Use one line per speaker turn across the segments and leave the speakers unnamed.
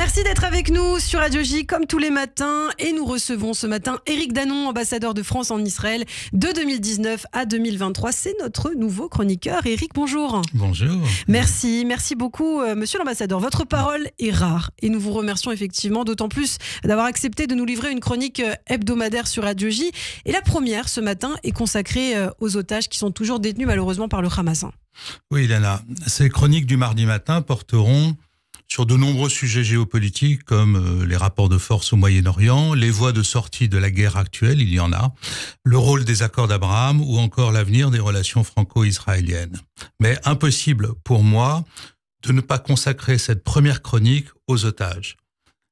Merci d'être avec nous sur Radio J comme tous les matins et nous recevons ce matin Éric Danon, ambassadeur de France en Israël de 2019 à 2023. C'est notre nouveau chroniqueur. Éric, bonjour.
Bonjour.
Merci beaucoup monsieur l'ambassadeur. Votre parole est rare et nous vous remercions effectivement d'autant plus d'avoir accepté de nous livrer une chronique hebdomadaire sur Radio J. Et la première ce matin est consacrée aux otages qui sont toujours détenus malheureusement par le Hamas.
Oui, Ilana, ces chroniques du mardi matin porteront sur de nombreux sujets géopolitiques comme les rapports de force au Moyen-Orient, les voies de sortie de la guerre actuelle, il y en a, le rôle des accords d'Abraham ou encore l'avenir des relations franco-israéliennes. Mais impossible pour moi de ne pas consacrer cette première chronique aux otages.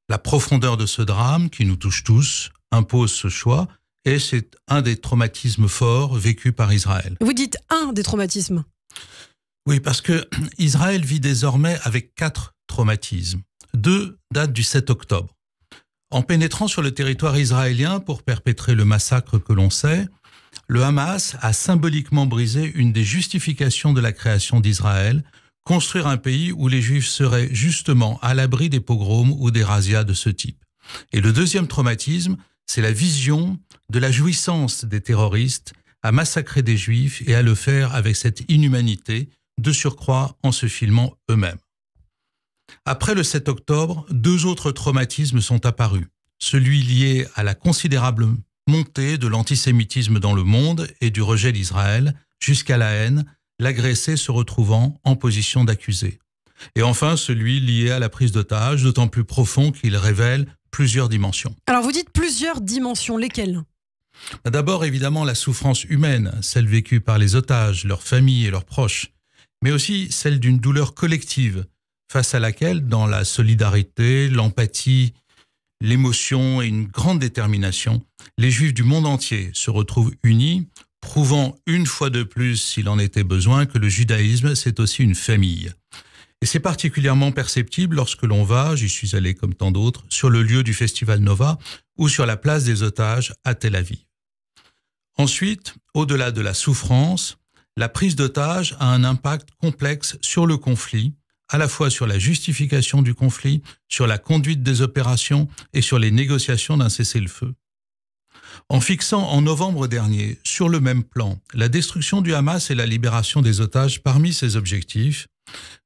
La profondeur de ce drame qui nous touche tous impose ce choix et c'est un des traumatismes forts vécus par Israël.
Vous dites un des traumatismes ?
Oui, parce que Israël vit désormais avec 4 traumatismes. 2 datent du 7 octobre. En pénétrant sur le territoire israélien pour perpétrer le massacre que l'on sait, le Hamas a symboliquement brisé une des justifications de la création d'Israël, construire un pays où les Juifs seraient justement à l'abri des pogroms ou des razzias de ce type. Et le deuxième traumatisme, c'est la vision de la jouissance des terroristes à massacrer des Juifs et à le faire avec cette inhumanité, de surcroît en se filmant eux-mêmes. Après le 7 octobre, 2 autres traumatismes sont apparus. Celui lié à la considérable montée de l'antisémitisme dans le monde et du rejet d'Israël, jusqu'à la haine, l'agressé se retrouvant en position d'accusé. Et enfin, celui lié à la prise d'otages, d'autant plus profond qu'il révèle plusieurs dimensions.
Alors vous dites plusieurs dimensions, lesquelles ?
D'abord, évidemment, la souffrance humaine, celle vécue par les otages, leurs familles et leurs proches, mais aussi celle d'une douleur collective, face à laquelle, dans la solidarité, l'empathie, l'émotion et une grande détermination, les Juifs du monde entier se retrouvent unis, prouvant une fois de plus, s'il en était besoin, que le judaïsme, c'est aussi une famille. Et c'est particulièrement perceptible lorsque l'on va, j'y suis allé comme tant d'autres, sur le lieu du Festival Nova ou sur la place des otages à Tel Aviv. Ensuite, au-delà de la souffrance, la prise d'otages a un impact complexe sur le conflit, à la fois sur la justification du conflit, sur la conduite des opérations et sur les négociations d'un cessez-le-feu. En fixant en novembre dernier, sur le même plan, la destruction du Hamas et la libération des otages parmi ses objectifs,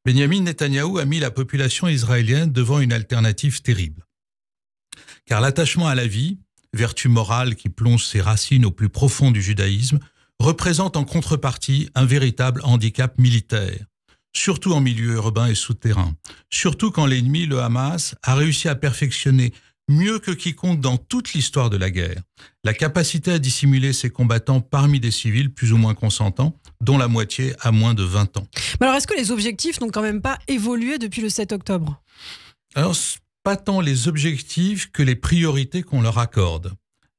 Benyamin Netanyahou a mis la population israélienne devant une alternative terrible. Car l'attachement à la vie, vertu morale qui plonge ses racines au plus profond du judaïsme, représente en contrepartie un véritable handicap militaire, surtout en milieu urbain et souterrain, surtout quand l'ennemi, le Hamas, a réussi à perfectionner mieux que quiconque dans toute l'histoire de la guerre la capacité à dissimuler ses combattants parmi des civils plus ou moins consentants, dont la moitié a moins de 20 ans.
Mais alors, est-ce que les objectifs n'ont quand même pas évolué depuis le 7 octobre ?
Alors, pas tant les objectifs que les priorités qu'on leur accorde.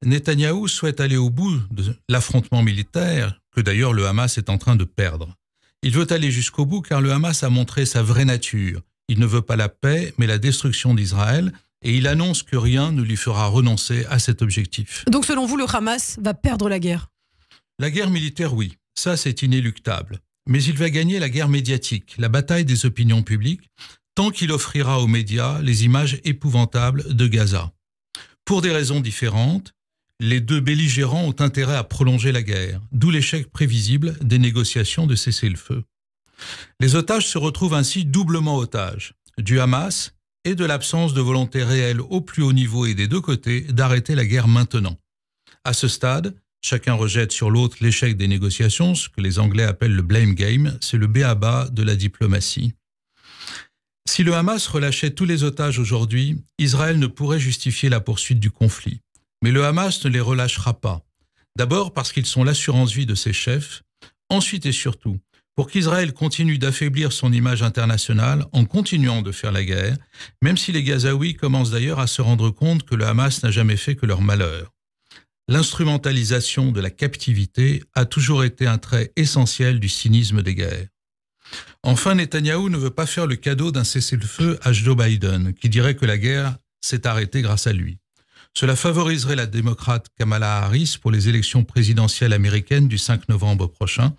Netanyahou souhaite aller au bout de l'affrontement militaire, que d'ailleurs le Hamas est en train de perdre. Il veut aller jusqu'au bout car le Hamas a montré sa vraie nature. Il ne veut pas la paix, mais la destruction d'Israël, et il annonce que rien ne lui fera renoncer à cet objectif.
Donc selon vous, le Hamas va perdre la guerre ?
La guerre militaire, oui, ça c'est inéluctable. Mais il va gagner la guerre médiatique, la bataille des opinions publiques, tant qu'il offrira aux médias les images épouvantables de Gaza. Pour des raisons différentes, les 2 belligérants ont intérêt à prolonger la guerre, d'où l'échec prévisible des négociations de cessez-le-feu. Les otages se retrouvent ainsi doublement otages, du Hamas et de l'absence de volonté réelle au plus haut niveau et des 2 côtés d'arrêter la guerre maintenant. À ce stade, chacun rejette sur l'autre l'échec des négociations, ce que les Anglais appellent le blame game, c'est le b.a.-ba de la diplomatie. Si le Hamas relâchait tous les otages aujourd'hui, Israël ne pourrait justifier la poursuite du conflit. Mais le Hamas ne les relâchera pas. D'abord parce qu'ils sont l'assurance-vie de ses chefs, ensuite et surtout pour qu'Israël continue d'affaiblir son image internationale en continuant de faire la guerre, même si les Gazaouis commencent d'ailleurs à se rendre compte que le Hamas n'a jamais fait que leur malheur. L'instrumentalisation de la captivité a toujours été un trait essentiel du cynisme des guerres. Enfin, Netanyahou ne veut pas faire le cadeau d'un cessez-le-feu à Joe Biden, qui dirait que la guerre s'est arrêtée grâce à lui. Cela favoriserait la démocrate Kamala Harris pour les élections présidentielles américaines du 5 novembre prochain.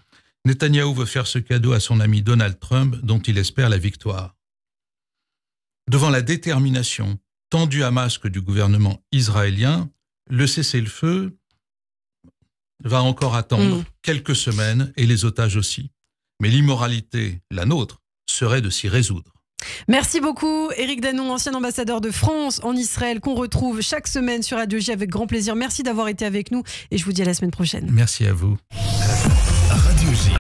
Netanyahou veut faire ce cadeau à son ami Donald Trump, dont il espère la victoire. Devant la détermination tant du Hamas que du gouvernement israélien, le cessez-le-feu va encore attendre quelques semaines et les otages aussi. Mais l'immoralité, la nôtre, serait de s'y résoudre.
Merci beaucoup Éric Danon, ancien ambassadeur de France en Israël, qu'on retrouve chaque semaine sur Radio J avec grand plaisir. Merci d'avoir été avec nous et je vous dis à la semaine prochaine.
Merci à vous.
Radio J.